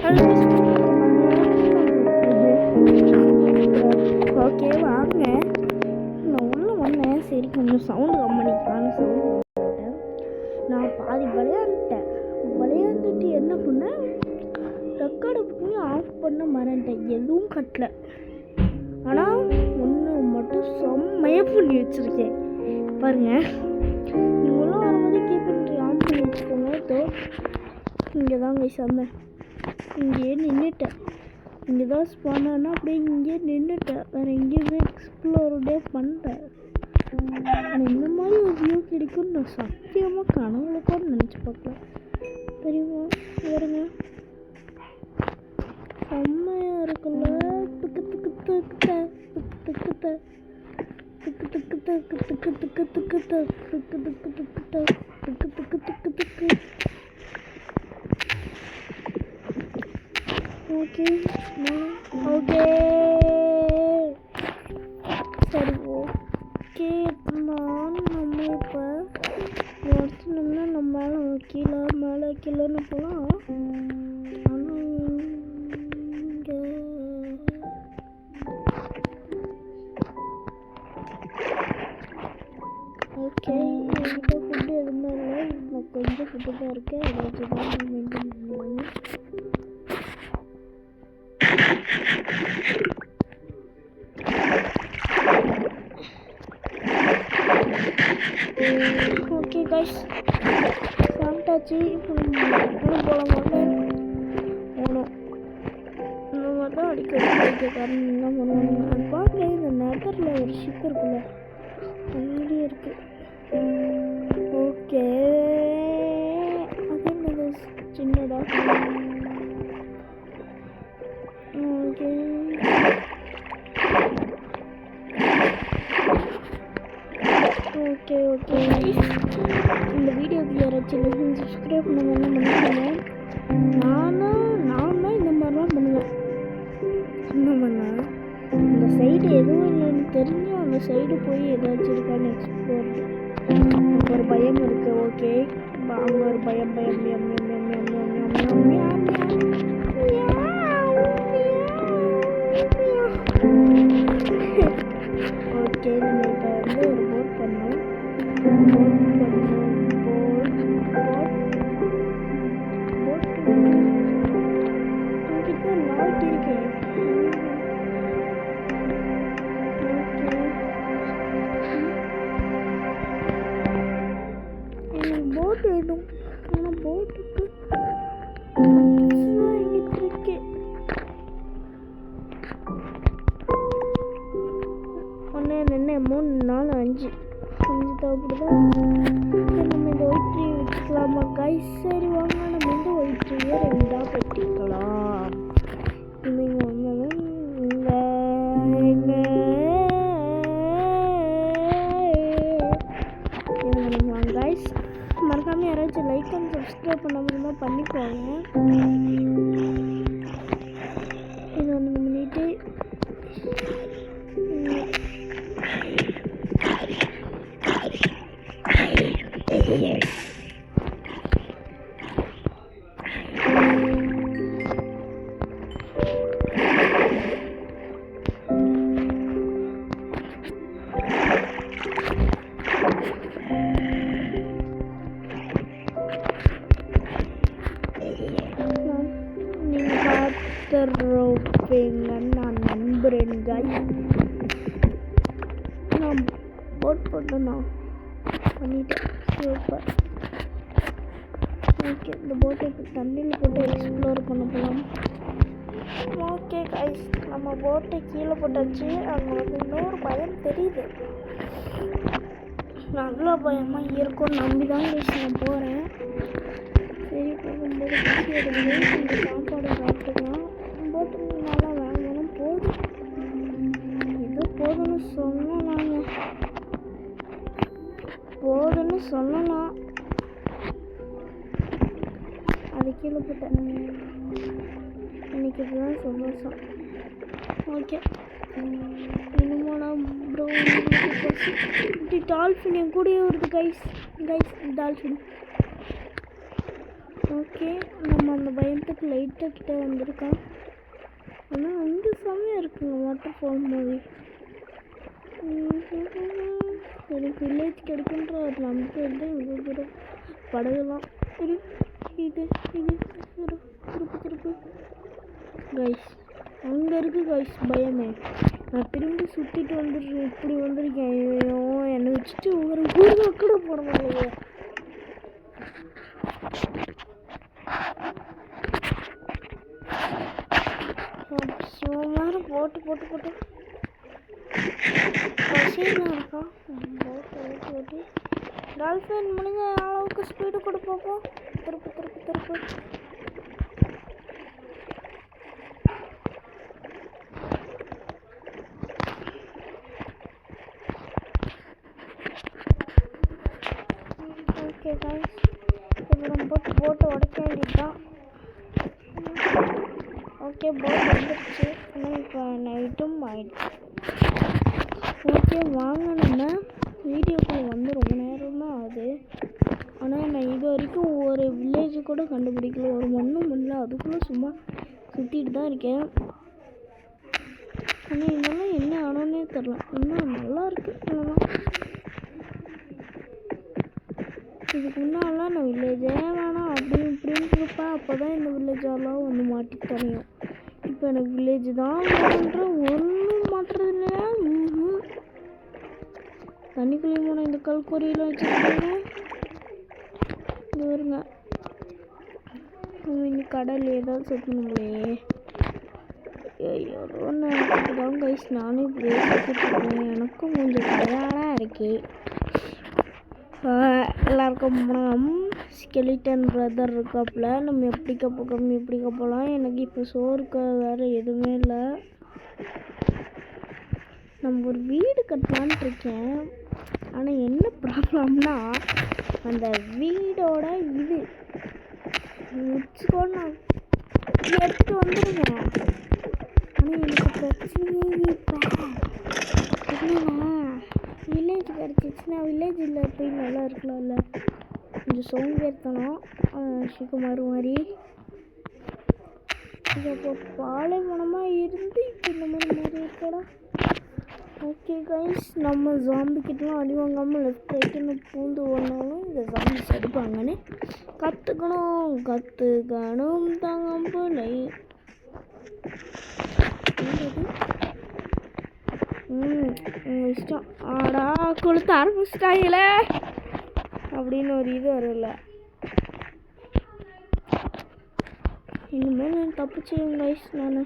Okay வாங்க, நான் உள்ள வந்தேன். சரி கொஞ்சம் சவுண்டு கம்பெனிக்கான சவுண்டு நான் பாதி விளையாண்டுட்டு என்ன பண்ணேன், ரெக்கார்டை போய் ஆஃப் பண்ண மறந்துட்டேன். எதுவும் கட்டல, ஆனால் ஒன்று மட்டும் செம்மையாக பண்ணி வச்சுருக்கேன் பாருங்க. நீங்களும் வரும்போது கீப்பர் ஆன் பண்ணி வச்சுக்கோங்க. இங்கே தான் கைஸ் வந்தேன், இங்கேயே நின்றுட்டேன். இங்கே தான் ஸ்பானா அப்படியே இங்கேயே நின்றுட்டேன். வேறு எங்கேயுமே எக்ஸ்ப்ளோரே பண்ணுறேன். இந்த மாதிரி ஒரு வியூ கிடைக்கும்னு நான் சத்தியமாக கனவுல கூட நினச்சி பார்க்கல தெரியுமா. வேறுங்க செம்மையாக இருக்குல்ல. துக்கு துக்கு துக்கு துக்கு துக்கு துக்கு துக்கு துக்கு துக்கு துக்கு துக்கு துக்கு துக்கு துக்கு துக்கு துக்கு துக்கு துக்கு. ஓகே ஓகே சரி ஓகே. நம்ம இப்போ நினச்சோம்னா நம்ம மேலே கீழேன்னு போகலாம். ஆனால் இங்கே ஓகே என்கிட்ட ஃபுட்டு இருந்தாலும் இப்போ கொஞ்சம் ஃபுட்டு தான் இருக்குது. ஏதாச்சும் தான் மெயின்டைன் பண்ணுவாங்க. ஓகே கைஸ் சாப்பிட்டாச்சு. இப்போ போகலாம். போகணும் இந்த மாதிரி தான் அடிக்க காரணம் என்ன பண்ணுவாங்க அது பார்க்கல. இந்த நெதரில் ஒரு ஷிப் இருக்குல்ல, அங்கேயே இருக்கு. ஓகே அது என்னது சின்னதா. ஓகே ஓகே ஓகே இந்த வீடியோக்கு யாராச்சும் சப்ஸ்கிரைப் பண்ண என்ன பண்ணுவாங்க. நான் தான் இந்த மாதிரிலாம் பண்ணுவேன். என்ன பண்ணேன், இந்த சைடு எதுவும் இல்லைன்னு தெரிஞ்சு அந்த சைடு போய் ஏதாச்சும் இருக்கான்னு எக்ஸ்ப்ளோர். எனக்கு ஒரு பயம் இருக்குது. ஓகே அங்கே ஒரு பயம் ஓகே நம்ம இப்போ வந்து ஒரு போட் பண்ணோம். லாக் இருக்கேன். எனக்கு போட் வேணும். ஆனால் போட்டுக்கு வாங்கிட்டு இருக்கேன். 1 2 3 4 5 தேவைப்படுதான். நம்ம இந்த ஒயிட் ட்ரீ வச்சுக்கலாமா கைஸ்? சரி வாங்க நம்ம இந்த ஒயிட் ட்ரீயை 2ஆக கட்டிக்கலாம். நீங்கள் வந்தது வாங்க கைஸ். மறக்காமல் யாராச்சும் லைக் அண்ட் சப்ஸ்கிரைப் பண்ணாமல் இருந்தால் பண்ணிக்கோங்க. இது ஒன்று பண்ணிட்டு பார்த்துருப்பீங்கன்னு நான் நம்புகிறேன் கைஸ். நான் போட் போட்டு நான் பண்ணிட்டேன். சூப்பர். ஓகே இந்த போட்டை தண்ணியில் போட்டு எக்ஸ்ப்ளோர் பண்ண போகலாம். ஓகே கைஸ் நம்ம போட்டை கீழே போட்டாச்சு. அங்கே வந்து இன்னொரு பயம் தெரியுது. நல்லா பயமாக இருக்கும்னு நம்பி தான் கைஸ் நான் போகிறேன். சரி போகும்போது பசி எடுக்குது. இந்த சாப்பாடு சாப்பிட்டுக்கலாம். போட்டு நல்லா வாங்கணும். போதும் ஏதோ போதும்னு சொல்லலாம். அது கீழே போட்டேன். இன்னைக்கு இதுதான் சந்தோஷம். ஓகே என்னமோனா ப்ரோ டால்ஃபின் என் கூடயே வருது கைஸ். டால்ஃபின் ஓகே, நம்ம அந்த பயத்துக்கு லைட்டாக கிட்டே வந்திருக்கோம். ஆனால் அங்கே செம்மையாக இருக்குங்க வாட்டர் ஃபால் மாதிரி. எனக்கு வில்லேஜ் கிடைக்குன்ற ஒரு நம்பிக்கை இருந்தால் இவ்வளோ தூரம் படகுலாம் இது திருப்பு கைஸ். அங்கே இருக்குது கைஸ் பயமே. நான் திரும்பி சுற்றிட்டு வந்துடுறேன். இப்படி வந்திருக்கேன். ஐயோ, என்னை வச்சுட்டு ஒரு ஊருக்கு கூட போட முடியலையே. நேரம் போட்டு பசியாக இருக்கும். போட்டு டால்ஃபின் முடிஞ்ச அளவுக்கு ஸ்பீடு கூட பார்ப்போம். திருப்பு ஓகே கைஸ், இப்போ நம்ம போட்டை உடைக்க வேண்டியதுதான். ஓகே, போட் வந்துடுச்சு. ஆனால் இப்போ நைட்டும் ஆயிடுச்சு. ஓகே வாங்க, நம்ம வீடியோக்குள்ளே வந்து ரொம்ப நேரம் தான் ஆகுது. ஆனால் நான் இது வரைக்கும் ஒரு வில்லேஜு கூட கண்டுபிடிக்கல. ஒரு மண்ணும் இல்லை. அதுக்குள்ளே சும்மா சுற்றிட்டு தான் இருக்கேன். ஆனால் இதெல்லாம் என்ன ஆனோன்னே தெரில. இன்னும் நல்லா இருக்கு. இதுக்கு முன்னாலாம் நான் வில்லேஜே வேணாம் அப்படி இப்படின்னு இருப்பேன். அப்போ தான் இந்த வில்லேஜெல்லாம் வந்து மாட்டி தொலையும். இப்போ எனக்கு வில்லேஜ் தான் வேணுன்ற ஒன்றும் மாட்டுறது இல்லையா. தண்ணிக்குள்ளே போன இந்த கல்கொரியில் வச்சுருக்கீங்க. இது வருங்க, இந்த கடல் ஏதாவது சுற்றணுங்களே. எவ்வளோ நேரத்துக்கு தான் கைஸ் நானும் இப்படியே சுற்றிட்டுருக்கேன். எனக்கும் கொஞ்சம் டயர்டாக இருக்கு. எல்லாருக்கும் ஸ்கெலிட்டன் பிரதர் இருக்காப்புல. நம்ம எப்படி போகலாம். எனக்கு இப்போ சோறுக்கு வேறு எதுவுமே இல்லை. நம்ம ஒரு வீடு கட்டலான்ட்டு இருக்கேன். ஆனால் என்ன ப்ராப்ளம்னா, அந்த வீடோட இது வச்சுக்கோன்னு நான் எடுத்துகிட்டு வந்துடுவேன். ஆனால் எனக்கு பிரச்சனையே இப்போ என்னன்னா, வில்லேஜ் கிடச்சிச்சுன்னா வில்லேஜில் போய் நல்லா இருக்கலாம்ல. கொஞ்சம் சோம்பேறித்தனம் சிக்குமாறு மாதிரி. இதை இப்போ பாலைவனமாக இருந்து இப்போ இந்த மாதிரி இருக்கடா. ஓகே கைஸ், நம்ம ஜாம்பிக்கிட்டலாம் அடி வாங்காமல் லெஃப்ட் ரைட்டுன்னு பூந்து ஓடினாலும் இந்த ஜாம்பிஸ் அடிப்பாங்கன்னு கற்றுக்கணும் தாங்கம்பிள்ளை. இஷ்டம். ஆடா கொளுத்த ஆரம்பிச்சிட்டாங்களே அப்படின்னு ஒரு இது வரல. இனிமேல் நான் தப்பிச்சேன் கைஸ். நான்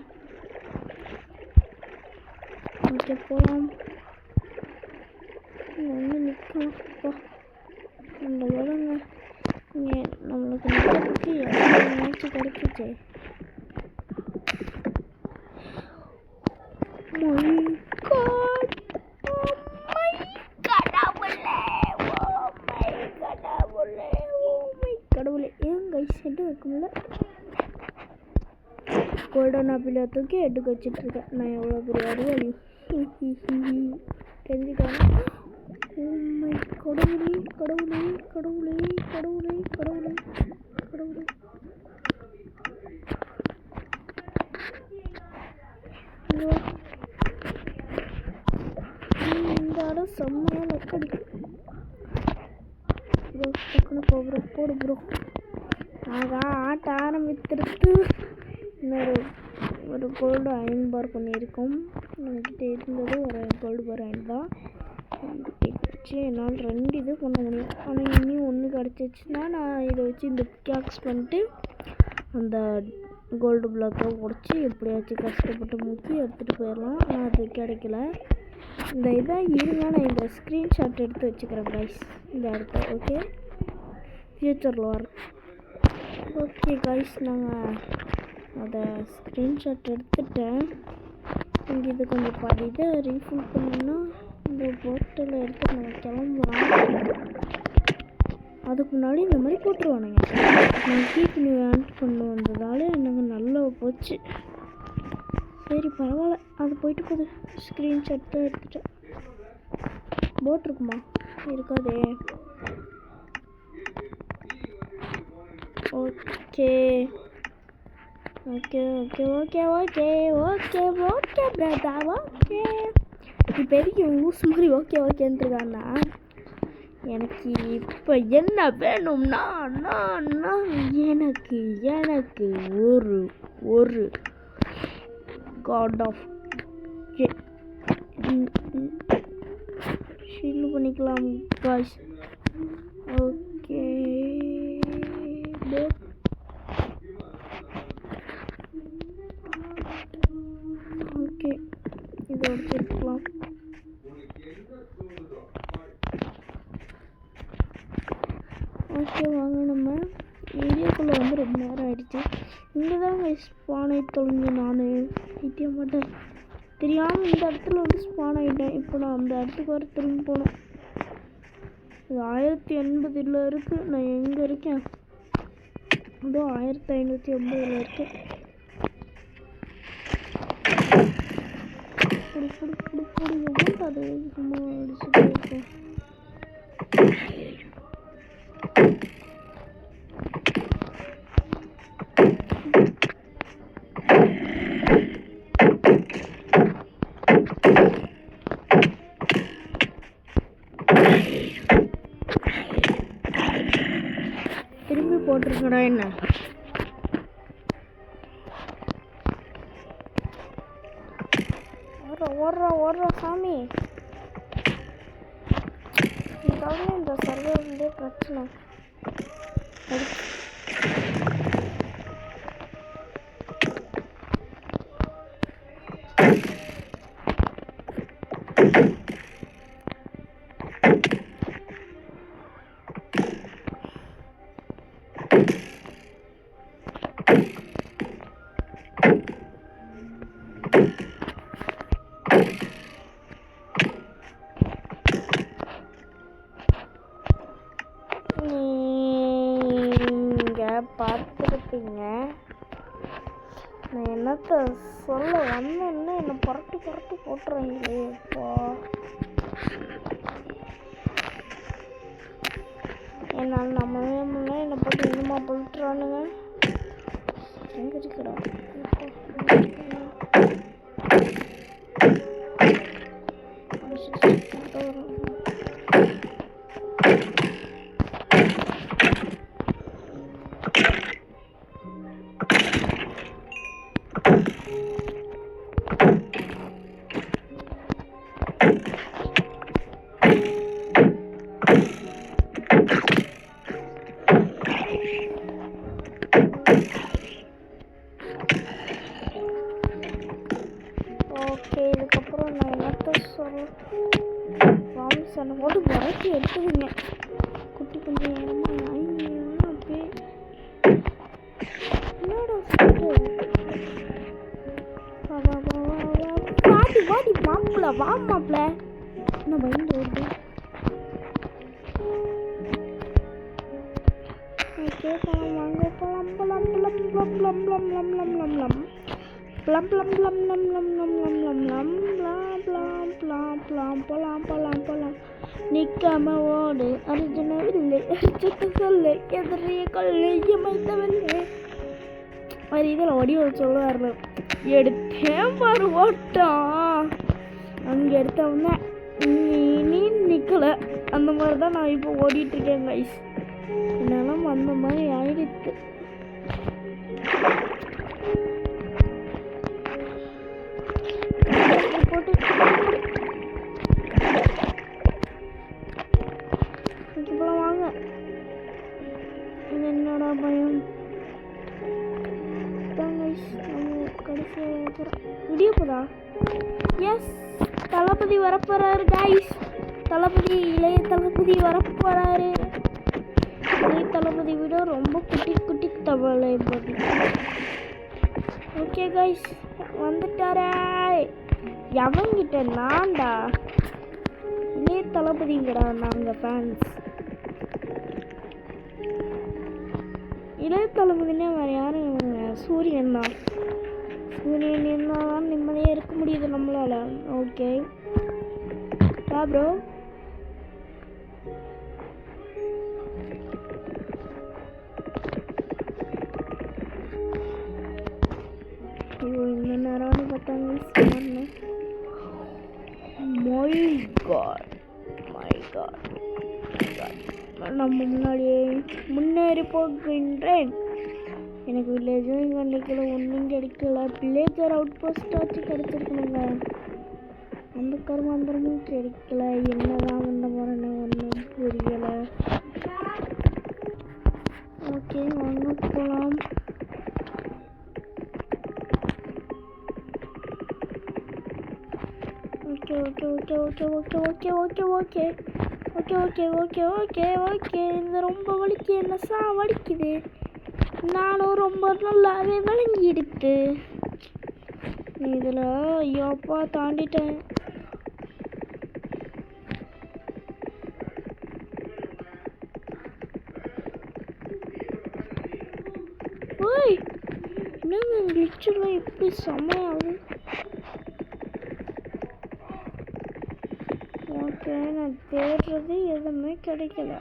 ஓகே போகலாம். வந்து நிற்கலாம்ப்பா. இந்த உலங்க இங்கே நம்மளுக்கு நிற்கிறதுக்கு எவ்வளோ கிடைச்சிச்சு. கடவுளே, ஏன் கைஸ் ஹெட்டு வைக்க முடியல. கோல்டன் ஆப்பிளை தூக்கி ஹெட்டுக்கு வச்சுட்ருக்கேன். நான் எவ்வளோ பெரிய அறிவாளி தெரிஞ்சுக்காம. கடவுளே. இந்த இடம் செம்மையாக லக்கடிக்கு ப்ரோ. டக்குன்னு போடு ப்ரோ. ஆகா, ஆட்ட ஆரம்பித்திருக்கு. இன்னொரு கோல்டு அயன் பார் பண்ணியிருக்கோம். நம்மக்கிட்ட இருந்தது ஒரு கோல்டு பார் அயன் தான். வச்சு என்னால் 2 இது பண்ண முடியும். ஆனால் இன்னும் ஒன்று கிடச்சிச்சுன்னா நான் இதை வச்சு இந்த பிக்காக்ஸ் பண்ணிட்டு அந்த கோல்டு பிளாக்கை உடச்சி எப்படியாச்சும் கஷ்டப்பட்டு மூச்சு எடுத்துகிட்டு போயிடலாம். ஆனால் அது கிடைக்கல. இந்த இதாக இருங்க, நான் இந்த ஸ்க்ரீன்ஷாட் எடுத்து வச்சுக்கிறேன் கைஸ் இந்த இடத்த. ஓகே, ஃப்யூச்சரில் வரும். ஓகே கைஸ், நாங்கள் அதை ஸ்க்ரீன்ஷாட் எடுத்துட்டேன். இங்கே இது கொஞ்சம் பாதி இதை ரீஃபில் பண்ணோன்னா இந்த போட்டில் எடுத்து நம்ம கிளம்பலாம். அதுக்கு முன்னாடி இந்த மாதிரி போட்டுருவானுங்க. நான் கீப் பண்ணி பண்ணி வந்ததால எனக்கு நல்லா போச்சு. சரி பரவாயில்ல, அது போயிட்டு போகுது. ஸ்க்ரீன்ஷாட் தான் எடுத்துட்டேன். போட் இருக்குமா? இருக்காதே. Okay okay okay okay okay okay okay Brata okay. இப்போ எதுக்கு ஊஸ் மாதிரி ஓகே ஓகேன்ட்டுருக்காண்ணா. எனக்கு இப்போ என்ன வேணும்னா எனக்கு எனக்கு ஒரு ஒரு காட் ஆஃப் ஷீல்டு பண்ணிக்கலாம் காய்ஸ். ஓகே ஓகே இதை வச்சுருக்கலாம். ஓகே வாங்க நம்ம வீடியோக்குள்ளே வந்து ரொம்ப நேரம் ஆகிடுச்சு. இங்கே தான் ஸ்பான் ஆகி தொலைஞ்சு நான் ஐட்டிய மாட்டேன் தெரியாமல் இந்த இடத்துல வந்து ஸ்பான் ஆகிட்டேன். இப்போ நான் அந்த இடத்துக்கு வர திரும்பி போகணும். இது 1080 இருக்குது. நான் எங்கே இருக்கேன்? அதுவும் 1580 இருக்கேன். அது சும்மா அடிச்சுட்டே இருக்கேன். திரும்பி போட்டிருக்கடா என்ன? ஓடுறா சாமி. இந்த சர்வர்லேயே பிரச்சனை. பார்த்துருப்பீங்க. நான் என்னத்த சொல்ல வந்தேன்னு என்னை புரட்டி போட்டுறாங்களே. இப்போ என்னால் நம்மளே முன்னே என்னை போட்டு இன்னுமா போட்டுறானுங்க. எங்கே இருக்கிறா? ஓகே இதுக்கப்புறம் நான் என்னத்த சொல்ல வாமிசனை போட்டு புரட்டி எடுத்துதுங்க. குட்டி கொஞ்சம் நேரமாக அப்படியே என்னோட வாடி மாப்பிள்ள வா மாப்பிள்ள என்ன பயந்து வருது. ஓகே போகலாம் வாங்க போகலாம் போகலாம் புலம் புலம் புலம் புலம் லம் லம் லம் லம் ப்ளம் ப்ளம் ப்ளம் லம் லம் லம் லம் லம் லம் ப்ளாம் ப்ளாம் ப்ளாம் ப்ளாம் போலாம் போலாம் போலாம். நிற்காம ஓடு அர்ஜுனவில்லை அர்ஜுன சொல்லு எதிரிய கொள்ளு எமைத்தவில்லை மாதிரி இதில் வடிவ சொல்லுவார். எடுத்தேன் பாரு ஓட்டம். அங்கே எடுத்தவொன்னே நீ நிற்கலை. அந்த மாதிரி தான் நான் இப்போ ஓடிட்டுருக்கேன் கைஸ். என்னாலும் அந்த மாதிரி ஆயிடுச்சு. போட்டு இப்போலாம் வாங்க. என்னோட பயம் கடைசி முடிய போதா? எஸ் தளபதி வரப்போறாரு கைஸ். தளபதி இளைய தளபதி வரப்போறாரு. இளைய தளபதி விட ரொம்ப குட்டி தளபதி. Okay guys வந்துட்டாரே. எவங்கிட்ட நான்டா இளைய தளபதிங்கடா. நாங்கள் ஃபேன்ஸ். இளைய தளபதினே வேறு யாரும் சூரியன் தான். சூரியன் இருந்தால் நிம்மதியாக இருக்க முடியுது நம்மளால். ஓகே ப்ரோ ஐயோ இந்த நேரம்னு பார்த்தாங்க சார்னு. மை காட் நம்ம முன்னாடியே முன்னேறி போகின்றேன். எனக்கு வில்லேஜும் கிடைக்கல, ஒன்றும் கிடைக்கல. வில்லேஜர் அவுட் போஸ்ட் ஆச்சு கிடைச்சிருக்கணுங்க. அந்த கருமாந்திரமும் கிடைக்கல. என்னதான் பண்ண போறேன்னு ஒன்றும் புரியலை. ஓகே வாங்க போகலாம். Okay okay okay okay okay okay okay okay okay okay okay okay okay இது ரொம்ப வலிக்கு, என்ன வலிக்குது. நானும் ரொம்ப நல்லாவே விளங்கிடுத்து இதில். ஐயோப்பா தாண்டிட்டேன். ஓய் என்னங்க கிளிச்சுலாம் எப்படி செம்மையாகுது. ஓகே நான் தேடுறது எதுவுமே கிடைக்கல.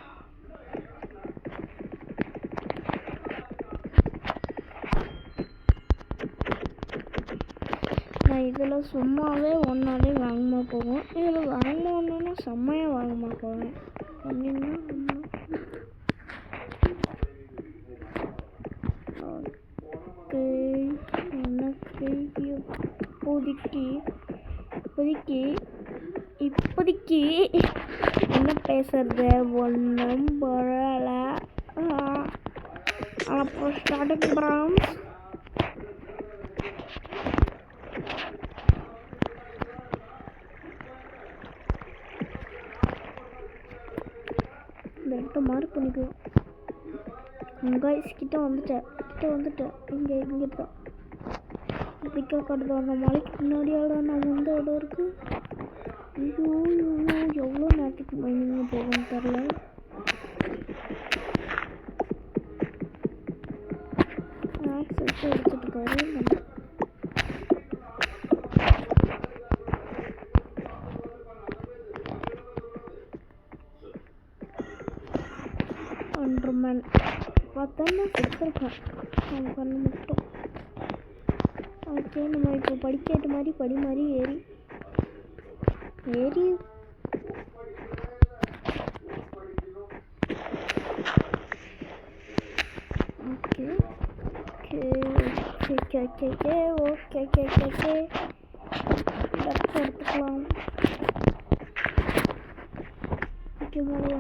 நான் இதில் சும்மாவே ஒன்றாலே வாங்கமாக போவேன். இதில் வாங்கணுன்னா செம்மையாக வாங்கமாக போவேன். அப்படின்னா ஓகே எனக்கு இப்போதைக்கு என்ன பேசுறது ஒன்றும் பரவாயில்ல. அப்புறம் ஸ்டார்டிங் பண்ணுறோம். இந்த இடத்த மார்க் பண்ணிக்குவோம். கைஸ் கிட்ட வந்துட்டேன். இங்கே தான் பிக்கா காட்டுது. அந்த மலைக்கு பின்னாடியோட நான் வந்த இடம் இருக்கு. ஐயோ எவ்வளோ நேரத்துக்கு மைனிங்க போகணும்னு தெரில. மேக்ஸ் வச்சு எடுத்துட்டு இருக்காரு. அண்டர்மேன் பார்த்தோன்னா செத்துருக்கேன் அவன் பண்ண மட்டும். ஓகே நம்ம இப்போ படிக்கட்டு மாதிரி படி மாதிரி ஏறி ஓகே எடுத்துக்கலாம். ஓகே மேலே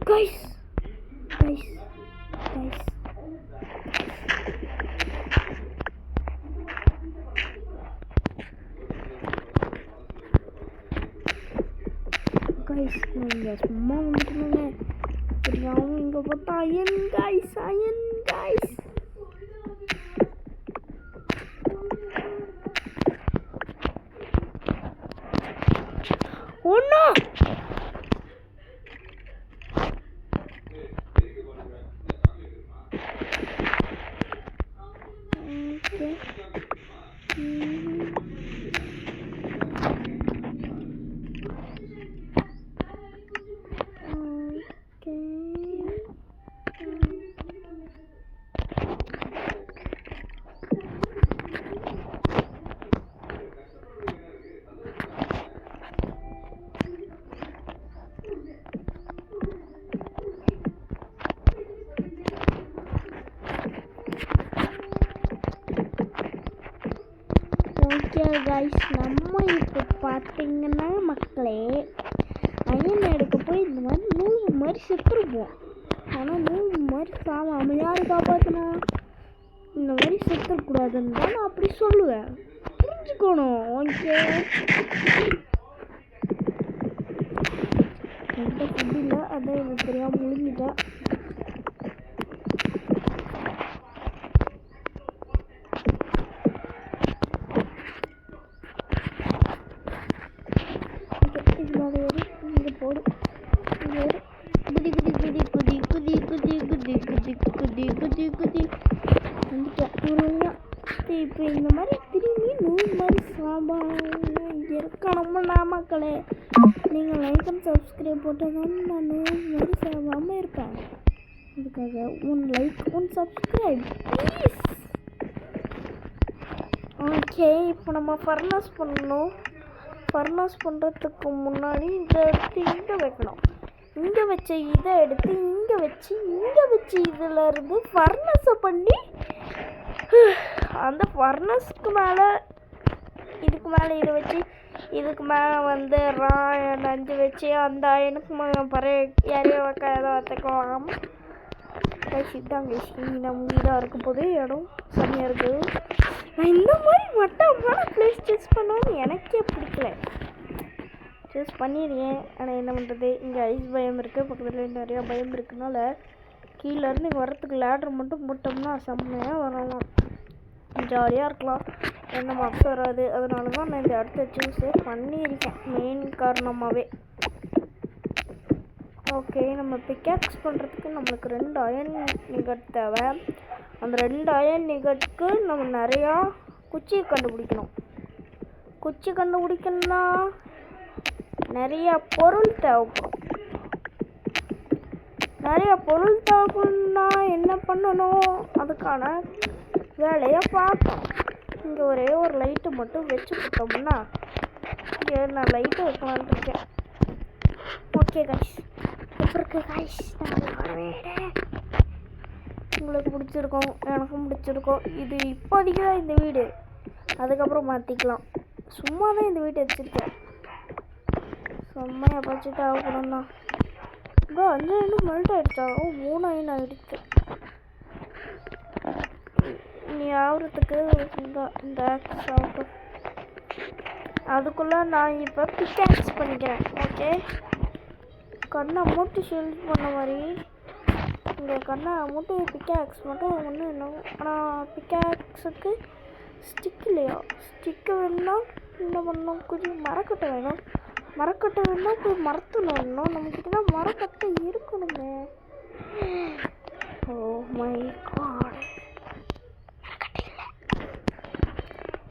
guys நீங்க சும்மா வந்துட்டுங்க. தெரியாம இங்க பார்த்தா அயன் கைஸ் ஒண்ணு கைஸ் நம்ம இப்போ பார்த்தீங்கன்னா மக்களே அயன் எடுக்க போய் இந்த மாதிரி நூறு மாதிரி செத்துருப்போம். ஆனால் நூறு மாதிரி சாவாம யாரு காப்பாற்றணும்? இந்த மாதிரி செத்துக்கூடாதுன்னு தான் நான் அப்படி சொல்லுவேன். புரிஞ்சுக்கணும். ஓகே என்கிட்ட ஃபுட் இல்லை, அதான் எனக்கு தெரியாமல் முழுங்கிட்டேன். போட்டால் தான் நான் மாதிரி சாகாமல் இருப்பேன். அதுக்காக one like one subscribe please. Okay, இப்போ நம்ம ஃபர்னாஸ் பண்ணணும். ஃபர்னாஸ் பண்ணுறதுக்கு முன்னாடி இதை எடுத்து இங்கே வைக்கணும். இங்கே வச்ச இதை எடுத்து இங்கே வச்சு இதில் இருந்து ஃபர்னஸை பண்ணி அந்த ஃபர்னஸ்க்கு மேலே இதுக்கு மேலே இதை வச்சு இதுக்கு மேலே வந்து ராயன் 5 வச்சு அந்த அயனுக்கு பறைய யாரையோ வைக்காத வச்சுக்கலாமல் இதாங்க நம்ம இதாக இருக்கும் போது இடம் செம்மையாக இருக்குது. நான் இந்த மாதிரி மட்டமான பிளேஸ் சூஸ் பண்ணணும்னு எனக்கே பிடிக்கல. சூஸ் பண்ணிடுறேன். ஆனால் என்ன பண்ணுறது, இங்கே ஐஸ் பயம் இருக்குது, பக்கத்தில் நிறையா பயம் இருக்குனால கீழேருந்து இங்கே வரத்துக்கு லேடர் மட்டும் போட்டோம்னா செம்மையாக வரலாம், ஜாலியாக இருக்கலாம், எந்த மார்க்ஸ் வராது. அதனால தான் நான் இந்த இடத்த சூஸே பண்ணியிருக்கேன் மெயின் காரணமாகவே. ஓகே, நம்ம பிக்காக்ஸ் பண்ணுறதுக்கு நம்மளுக்கு 2 அயன் நிகட் தேவை. அந்த 2 அயன் நிகட்க்கு நம்ம நிறையா குச்சியை கண்டுபிடிக்கணும். குச்சி கண்டுபிடிக்கணும்னா நிறையா பொருள் தேவைப்படும். நிறையா பொருள் தேவைப்படும்னா என்ன பண்ணணும், அதுக்கான வேலையை பார்க்கணும். இங்கே ஒரே ஒரு லைட்டு மட்டும் வச்சு கொடுத்தோம்னா இங்கே நான் லைட்டு வைக்கலான்னு இருக்கேன். ஓகே கைஸ், அப்புறம் கைஸ் உங்களுக்கு பிடிச்சிருக்கோம், எனக்கும் பிடிச்சிருக்கோம். இது இப்போதைக்கு தான் இந்த வீடு, அதுக்கப்புறம் மாற்றிக்கலாம். சும்மா தான் இந்த வீட்டை வச்சுருக்கேன். செம்மையாக பச்சு தேவைப்படும் தான். இப்போ 5 அயனும் மெல்ட் ஆகிடுச்சா? 3 அயன் ஆகிடுச்சு. நீ ஆகிறதுக்கு இந்த ஆக்ஸ் ஆகட்டும். அதுக்குள்ளே நான் இப்போ பிக்காக்ஸ் பண்ணிக்கிறேன். ஓகே, கண்ணை மூட்டு ஷீல்ட் பண்ண மாதிரி இங்கே கண்ணை மூட்டு பிக்காக்ஸ் மட்டும் ஒன்று என்ன. ஆனால் பிக்காக்ஸுக்கு ஸ்டிக் இல்லையா? ஸ்டிக்கு வேணும்னா என்ன பண்ணணும், கொஞ்சம் மரக்கட்டை வேணும். மரக்கட்டை வேணும்னா போய் மரத்தில் வேணும். நம்மக்கிட்ட தான் மரக்கட்டை இருக்கணுமே. ஓ மை காட்,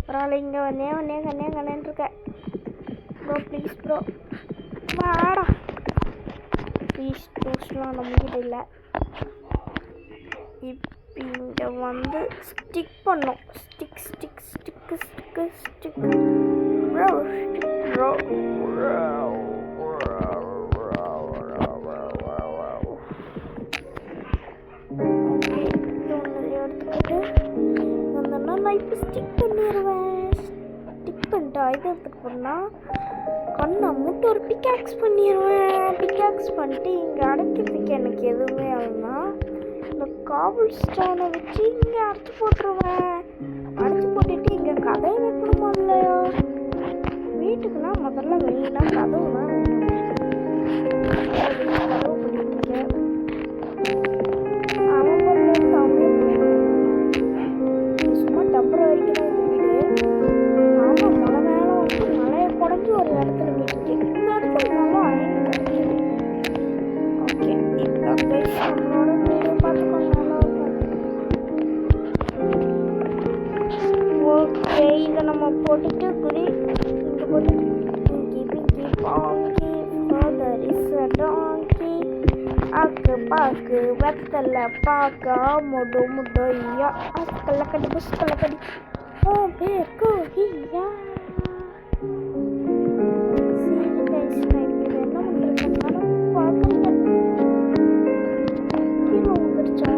பரவாயில்ல. இங்கே கண்ணேன்னு இருக்கேன். ப்ரோ ப்ளீஸ் ப்ரோ வாடா ப்ளீஸ். டோஸ்ட்லாம் நம்மக்கிட்ட இல்லை. இப்போ இங்கே வந்து ஸ்டிக் பண்ணோம். ஸ்டிக் ப்ரோ ப்ரோ எடுத்துக்கிட்டு வந்தோம்னா நான் இப்போ ஸ்டிக் பண்ணிடுவேன். ஸ்டிக் பண்ணிட்டு ஆயுதத்துக்கு போனால் கண்ணை மூட்டு ஒரு பிக்காக்ஸ் பண்ணிடுவேன். பிக்காக்ஸ் பண்ணிட்டு இங்கே அடைக்கிறதுக்கு எனக்கு எதுவுமே ஆகுதுன்னா இந்த காபிள் ஸ்டோனை வச்சு இங்கே அடைச்சி போட்டுருவேன். அடைச்சி போட்டுட்டு இங்கே கதவை வைக்கணுமா இல்லையா? வீட்டுக்குன்னா முதல்ல மெயினாக கதவு தான் வேணும். கதவு பண்ணிட்டுருக்கேன். அவன் பொருள் அவனே சும்மா டெம்பரவரிக்கு தான் இந்த வீடு. ஆமாம், மழை மேலே வந்து மழையை குறைஞ்சி ஒரு இடத்துல வீட்டுக்கு இந்த இடத்துல நல்லா அயன் கிடைக்கிது. ஓகே, இப்போ நம்மளோட வீடியோ பார்த்துக்கோங்க, நல்லா இருக்கும். ஓகே, இதை நம்ம போட்டுட்டு குதி இங்கே போட்டுட்டு பிங்கி பாங்கி ஃபாதர் இஸ் அ டாங்கி ஆக்கு பாக்கு வெத்தலை பாக்க முடையா அஸ்கல்ல கடி புஸ்கல்ல கடி ஓ பேர் கோகியா. சரி கைஸ், நான் இது என்ன பண்ணுறதுனால பார்க்குறேன். கீழே வந்துருச்சா?